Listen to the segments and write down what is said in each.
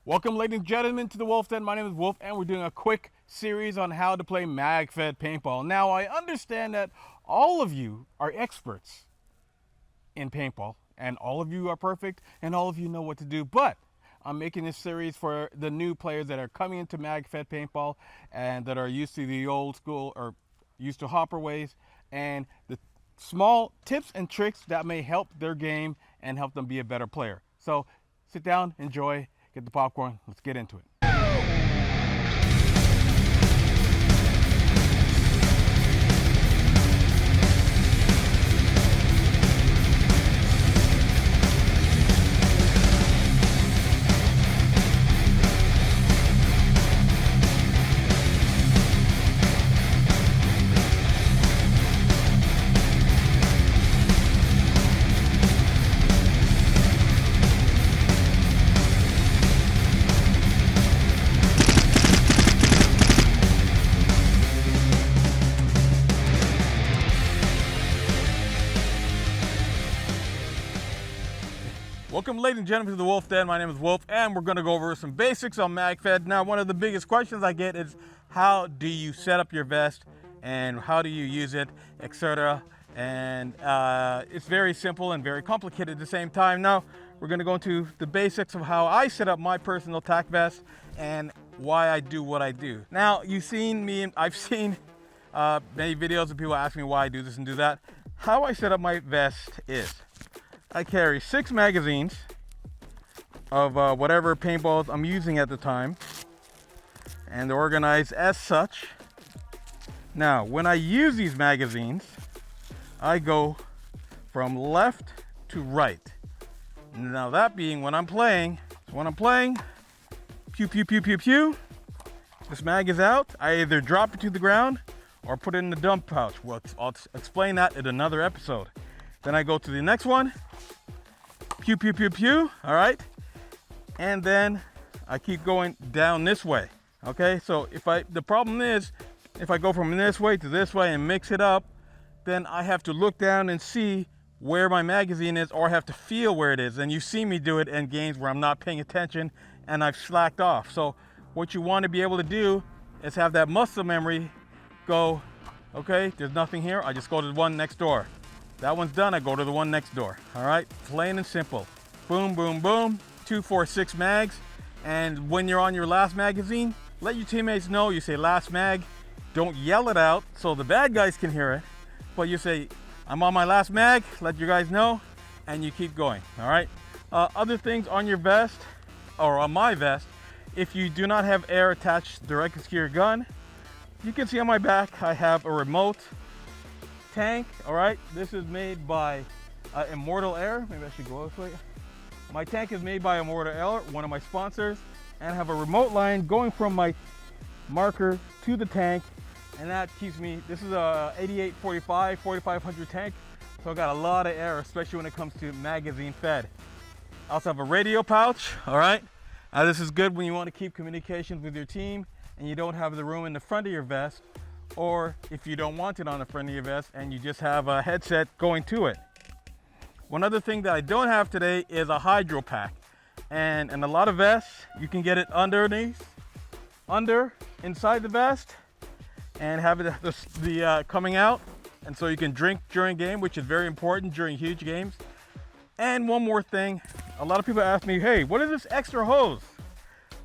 Welcome, ladies and gentlemen, to the Wolf Den. My name is Wolf, and we're doing a quick series on how to play mag-fed paintball. Now, I understand that all of you are experts in paintball, and all of you are perfect, and all of you know what to do, but I'm making this series for the new players that are coming into mag-fed paintball and that are used to the old school or used to hopper ways, and the small tips and tricks that may help their game and help them be a better player. So sit down, enjoy, get the popcorn, let's get into it. Welcome, ladies and gentlemen, to the Wolf Den. My name is Wolf, and we're going to go over some basics on mag-fed. Now, one of the biggest questions I get is, how do you set up your vest, and how do you use it, etc. And it's very simple and very complicated at the same time. Now, we're going to go into the basics of how I set up my personal tack vest and why I do what I do. Now, you've seen me, I've seen many videos of people asking me why I do this and do that. How I set up my vest is, I carry 6 magazines of whatever paintballs I'm using at the time, and they're organized as such. Now, when I use these magazines, I go from left to right. Now, that being when I'm playing, pew, pew, pew, pew, pew, this mag is out. I either drop it to the ground or put it in the dump pouch. Well, I'll explain that in another episode. Then I go to the next one, pew, pew, pew, pew, all right? And then I keep going down this way, okay? So the problem is, if I go from this way to this way and mix it up, then I have to look down and see where my magazine is, or I have to feel where it is. And you see me do it in games where I'm not paying attention and I've slacked off. So what you want to be able to do is have that muscle memory go, okay, there's nothing here, I just go to the one next door. That one's done, I go to the one next door. All right, plain and simple. Boom, boom, boom, 2, 4, 6 mags. And when you're on your last magazine, let your teammates know, you say last mag. Don't yell it out so the bad guys can hear it, but you say, I'm on my last mag, let you guys know, and you keep going, all right? Other things on your vest, or on my vest, if you do not have air attached directly to your gun, you can see on my back, I have a remote tank. All right, this is made by Immortal Air. Maybe I should go this way. My tank is made by Immortal Air, one of my sponsors, and I have a remote line going from my marker to the tank, and that keeps me, this is a 8845 4500 tank, so I got a lot of air, especially when it comes to magazine fed. I also have a radio pouch. All right, this is good when you want to keep communications with your team and you don't have the room in the front of your vest, or if you don't want it on the front of your vest and you just have a headset going to it. One other thing that I don't have today is a hydro pack. And in a lot of vests, you can get it underneath, inside the vest, and have it coming out. And so you can drink during game, which is very important during huge games. And one more thing, a lot of people ask me, hey, what is this extra hose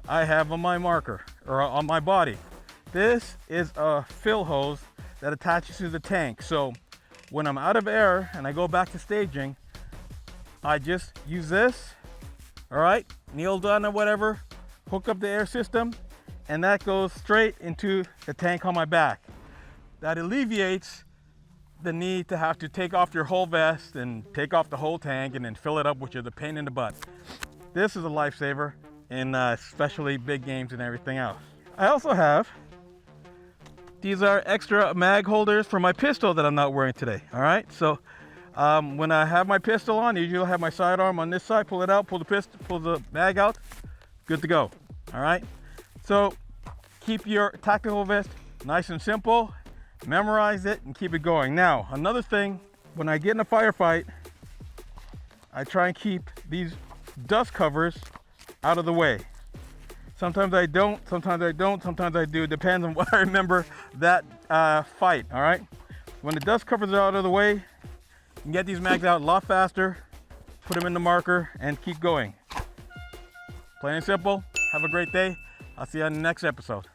I have on my marker or on my body? This is a fill hose that attaches to the tank. So when I'm out of air and I go back to staging, I just use this, all right, kneel down or whatever, hook up the air system, and that goes straight into the tank on my back. That alleviates the need to have to take off your whole vest and take off the whole tank and then fill it up, which is a pain in the butt. This is a lifesaver in especially big games and everything else. I also have, these are extra mag holders for my pistol that I'm not wearing today, all right? So when I have my pistol on, usually I have my sidearm on this side, pull it out, pull the mag out, good to go, all right? So keep your tactical vest nice and simple, memorize it, and keep it going. Now, another thing, when I get in a firefight, I try and keep these dust covers out of the way. Sometimes I don't, sometimes I don't, sometimes I do. Depends on what I remember that fight, all right? When the dust covers it out of the way, you can get these mags out a lot faster, put them in the marker, and keep going. Plain and simple. Have a great day. I'll see you on the next episode.